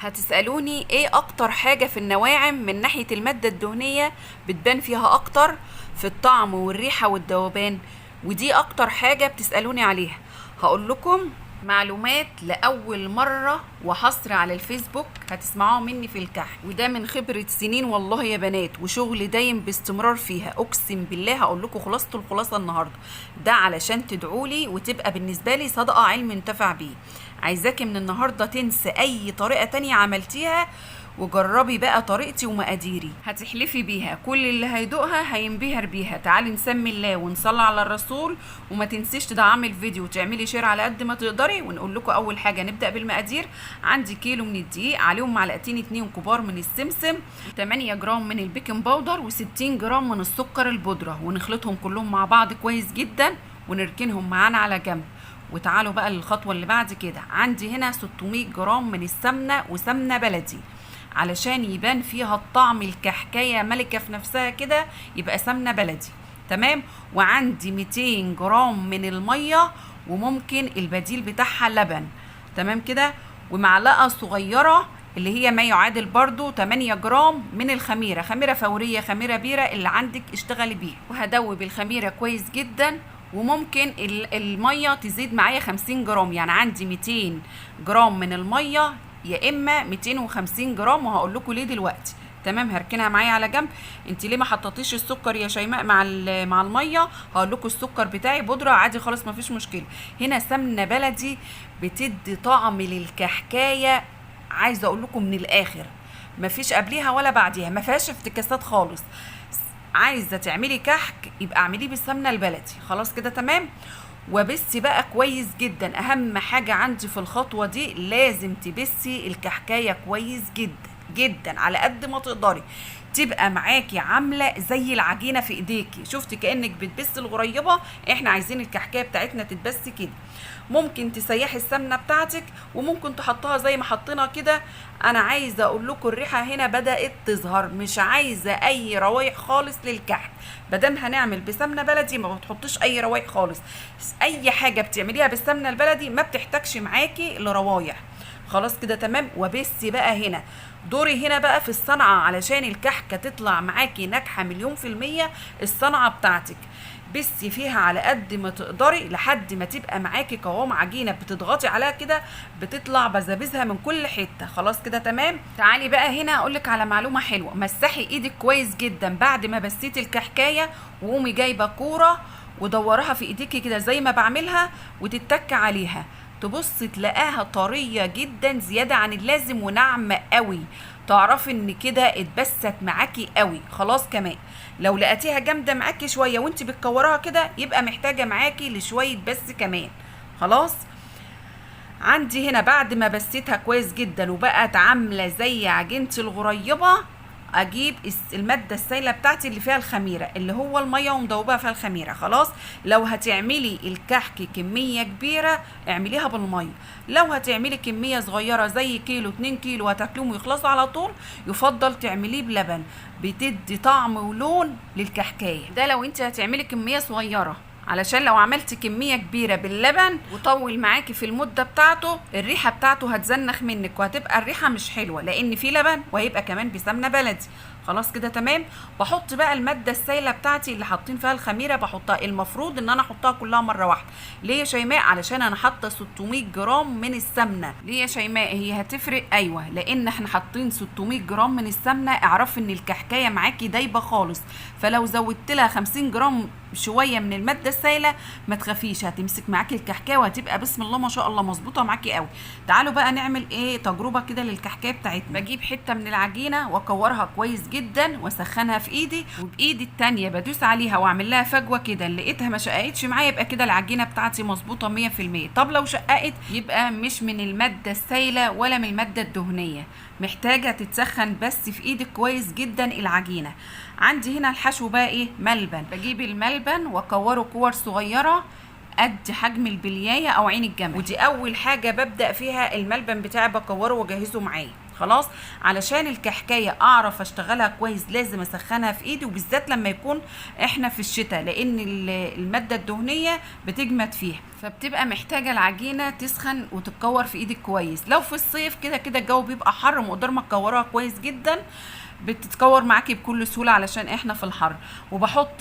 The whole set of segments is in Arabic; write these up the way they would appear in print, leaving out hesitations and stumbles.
هتسألوني ايه اكتر حاجة في النواعم من ناحية المادة الدهنية بتبان فيها اكتر في الطعم والريحة والذوبان، ودي اكتر حاجة بتسألوني عليها. هقول لكم معلومات لأول مرة وحصر على الفيسبوك هتسمعوها مني في الكحك، وده من خبرة سنين والله يا بنات، وشغل دايم باستمرار فيها. اقسم بالله هقول لكم خلاصة الخلاصة النهاردة، ده علشان تدعولي وتبقى بالنسبة لي صدقة علم انتفع بيه. عايزاكي من النهاردة تنسى اي طريقة تانية عملتيها وجربي بقى طريقتي ومقاديري، هتحلفي بيها. كل اللي هيدوقها هينبهر بيها. تعالي نسمي الله ونصلي على الرسول، وما تنسيش تدعمي الفيديو وتعملي شير على قد ما تقدري. ونقول لكم اول حاجه نبدا بالمقادير. عندي كيلو من الدقيق، عليهم معلقتين 2 كبار من السمسم، 8 جرام من البيكنج باودر، و60 جرام من السكر البودره، ونخلطهم كلهم مع بعض كويس جدا ونركنهم معانا على جنب. وتعالوا بقى للخطوه اللي بعد كده. عندي هنا 600 جرام من السمنه، وسمنه بلدي علشان يبان فيها الطعم، الكحكايه ملكه في نفسها كده، يبقى سمنه بلدي. تمام. وعندي 200 جرام من الميه، وممكن البديل بتاعها لبن. تمام كده. ومعلقه صغيره اللي هي ما يعادل برضو 8 جرام من الخميره، خميره فوريه، خميره بيره، اللي عندك اشتغلي بيها. وهدوب الخميره كويس جدا. وممكن الميه تزيد معايا 50 جرام، يعني عندي 200 جرام من الميه يا اما 250 جرام، وهقول لكم ليه دلوقتي. تمام. هركنها معايا على جنب. انت ليه ما حطيتيش السكر يا شيماء مع الميه؟ هقول لكم السكر بتاعي بودره عادي خالص، ما فيش مشكله. هنا سمنه بلدي بتدي طعم للكحكايه، عايزه اقول لكم من الاخر، ما فيش قبليها ولا بعديها، ما فيهاش افتكاسات خالص. عايزه تعملي كحك يبقى اعمليه بالسمنه البلدي. خلاص كده تمام. وبسي بقى كويس جدا. اهم حاجة عندي في الخطوة دي لازم تبسي الكحكاية كويس جدا جدا، على قد ما تقدري تبقى معاكي عاملة زي العجينة في ايديكي. شفتي كأنك بتبسي الغريبة؟ احنا عايزين الكحكاية بتاعتنا تتبسي كده. ممكن تسيحي السمنة بتاعتك، وممكن تحطها زي ما حطينا كده. انا عايزة اقول لكم الريحة هنا بدأت تظهر، مش عايزة اي روايح خالص للكحك. مادام هنعمل بسمنة بلدي ما بتحطيش اي روايح خالص. اي حاجة بتعمليها بالسمنة البلدي ما بتحتاجش معاكي لروايح. خلاص كده تمام. وبسي بقى هنا دوري هنا بقى في الصنعة، علشان الكحكة تطلع معاكي ناجحة 100%. الصنعة بتاعتك بسي فيها على قد ما تقدري لحد ما تبقى معاكي قوام عجينه بتضغطي عليها كده بتطلع بزابيزها من كل حته. خلاص كده تمام. تعالي بقى هنا اقولك على معلومه حلوه. مسحي ايدك كويس جدا بعد ما بسيتي الكحكايه، وقومي جايبه كوره ودورها في ايديكي كده زي ما بعملها، وتتك عليها، تبص تلاقاها طريه جدا زياده عن اللازم وناعمه قوي. تعرفي ان كده اتبست معاكي قوي. خلاص. كمان لو لقيتيها جامده معاكي شويه وانت بتكورها كده، يبقى محتاجه معاكي لشويه بس كمان. خلاص. عندي هنا بعد ما بسيتها كويس جدا وبقت عامله زي عجينه الغريبه، اجيب الماده السائله بتاعتي اللي فيها الخميره، اللي هو الميه، ومدوبها فيها الخميره. خلاص. لو هتعملي الكحك كميه كبيره اعمليها بالميه. لو هتعملي كميه صغيره زي كيلو 2 كيلو هتاكلوهم ويخلصوا على طول، يفضل تعمليه بلبن، بتدي طعم ولون للكحكايه. ده لو انت هتعملي كميه صغيره، علشان لو عملت كمية كبيرة باللبن وطول معاكي في المدة بتاعته، الريحة بتاعته هتزنخ منك وهتبقى الريحة مش حلوة، لان في لبن وهيبقى كمان بسمنة بلدي. خلاص كده تمام. بحط بقى المادة السائلة بتاعتي اللي حاطين فيها الخميرة، بحطها. المفروض ان انا احطها كلها مرة واحدة. ليه يا شيماء؟ علشان انا حاطة 600 جرام من السمنة. ليه يا شيماء هي هتفرق؟ ايوه، لان احنا حاطين 600 جرام من السمنة. اعرف ان الكحكاية معاكي دايبة خالص، فلو زودت لها 50 جرام شويه من الماده السائله ما تخافيش، هتمسك معاكي الكحكايه وهتبقى بسم الله ما شاء الله مظبوطه معاكي قوي. تعالوا بقى نعمل ايه تجربه كده للكحكايه بتاعتنا. بجيب حته من العجينه واكورها كويس جدا واسخنها في ايدي، وبايدي التانيه بدوس عليها واعمل لها فجوه كده. لقيتها ما شققتش معايا يبقى كده العجينه بتاعتي مظبوطه 100%. طب لو شققت يبقى مش من الماده السائله ولا من الماده الدهنيه، محتاجه تتسخن بس في ايدك كويس جدا العجينه. عندي هنا الحشو بقى ايه؟ ملبن. بجيب الملبن واكوره كور صغيره قد حجم البليايه او عين الجمل، ودي اول حاجه ببدا فيها. الملبن بتاعي بكوره واجهزه معايا. خلاص. علشان الكحكايه اعرف اشتغلها كويس لازم اسخنها في ايدي، وبالذات لما يكون احنا في الشتاء، لان الماده الدهنيه بتجمد فيها، فبتبقى محتاجه العجينه تسخن وتتكور في ايدك كويس. لو في الصيف كده كده الجو بيبقى حر، مقدر ما تكورها كويس جدا بتتكور معاكي بكل سهوله علشان احنا في الحر.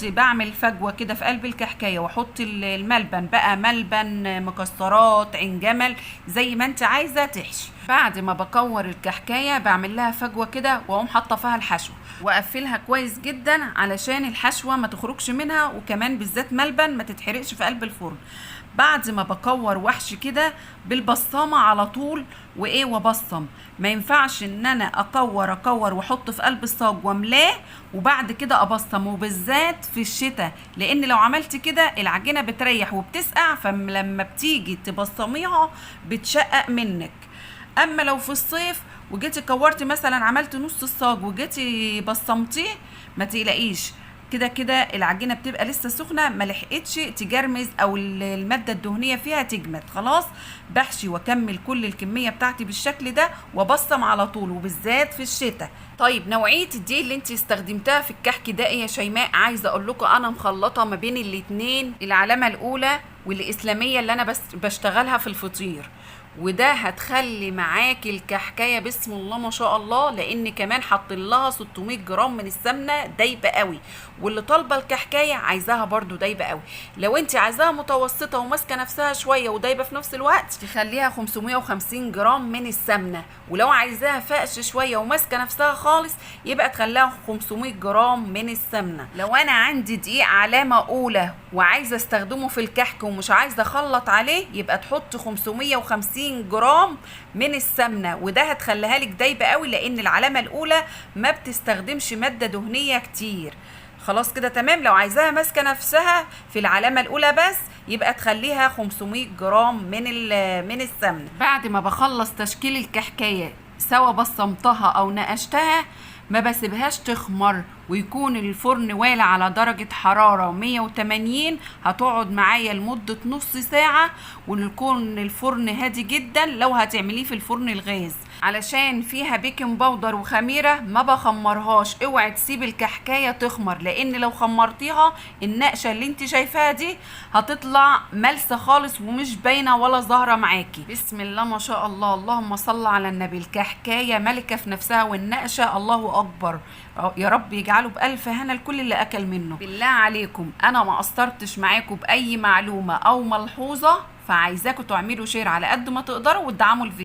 بعمل فجوه كده في قلب الكحكايه، واحط الملبن بقى، ملبن، مكسرات، عين جمل، زي ما انت عايزه تحشي. بعد ما بكور الكحكايه بعمل لها فجوه كده، واقوم حاطه فيها الحشو واقفلها كويس جدا علشان الحشوه ما تخرجش منها، وكمان بالذات ملبن ما تتحرقش في قلب الفرن. بعد ما بكور وحش كده بالبصامه على طول وبصم، ما ينفعش ان انا اكور واحط في قلب الصاج واملاه وبعد كده ابصم، وبالذات في الشتاء، لان لو عملت كده العجينه بتريح وبتسقع، فلما بتيجي تبصميها بتشقق منك. اما لو في الصيف وجيتي كورتي مثلا، عملت نص الصاج وجيتي بصمتيه، ما تقلقيش، كده كده العجينه بتبقى لسه سخنه، ما لحقتش تجرمز او الماده الدهنيه فيها تجمد. خلاص، بحشي واكمل كل الكميه بتاعتي بالشكل ده وبصم على طول، وبالذات في الشتاء. طيب نوعيه الدقيق اللي انت استخدمتها في الكحك ده ايه يا شيماء؟ عايزه اقول لكم انا مخلطه ما بين الاتنين، العلامه الاولى والاسلاميه اللي انا بشتغلها في الفطير، وده هتخلي معاكي الكحكايه بسم الله ما شاء الله، لان كمان حاطين لها 600 جرام من السمنه دايبه قوي، واللي طالبه الكحكايه عايزاها برده دايبه قوي. لو انت عايزاها متوسطه وماسكه نفسها شويه ودايبه في نفس الوقت تخليها 550 جرام من السمنه، ولو عايزاها فقش شويه وماسكه نفسها خالص يبقى تخليها 500 جرام من السمنه. لو انا عندي دقيق علامه اولى وعايزه استخدمه في الكحك ومش عايزه اخلط عليه، يبقى تحط 550 جرام من السمنه، وده هتخليها لك دايبه قوي، لان العلامه الاولى ما بتستخدمش ماده دهنيه كتير. خلاص كده تمام. لو عايزاها ماسكه نفسها في العلامه الاولى بس، يبقى تخليها 500 جرام من السمنه. بعد ما بخلص تشكيل الكحكايه سواء بصمتها او نقشتها، ما بسيبهاش تخمر، ويكون الفرن والع على درجة حرارة 180، هتقعد معايا لمدة نص ساعة، ويكون الفرن هادي جدا لو هتعمليه في الفرن الغاز، علشان فيها بيكنج باودر وخميرة ما بخمرهاش. اوعي تسيب الكحكاية تخمر، لان لو خمرتيها النقشة اللي انت شايفاها دي هتطلع ملسة خالص ومش باينة ولا ظاهرة معاكي. بسم الله ما شاء الله، اللهم صل على النبي. الكحكاية ملكة في نفسها، والنقشة الله اكبر، يا رب يجعله بألف هنا لكل اللي أكل منه. بالله عليكم أنا ما قصرتش معاكم بأي معلومة أو ملحوظة، فعايزاكم تعملوا شير على قد ما تقدروا وتدعموا الفيديو.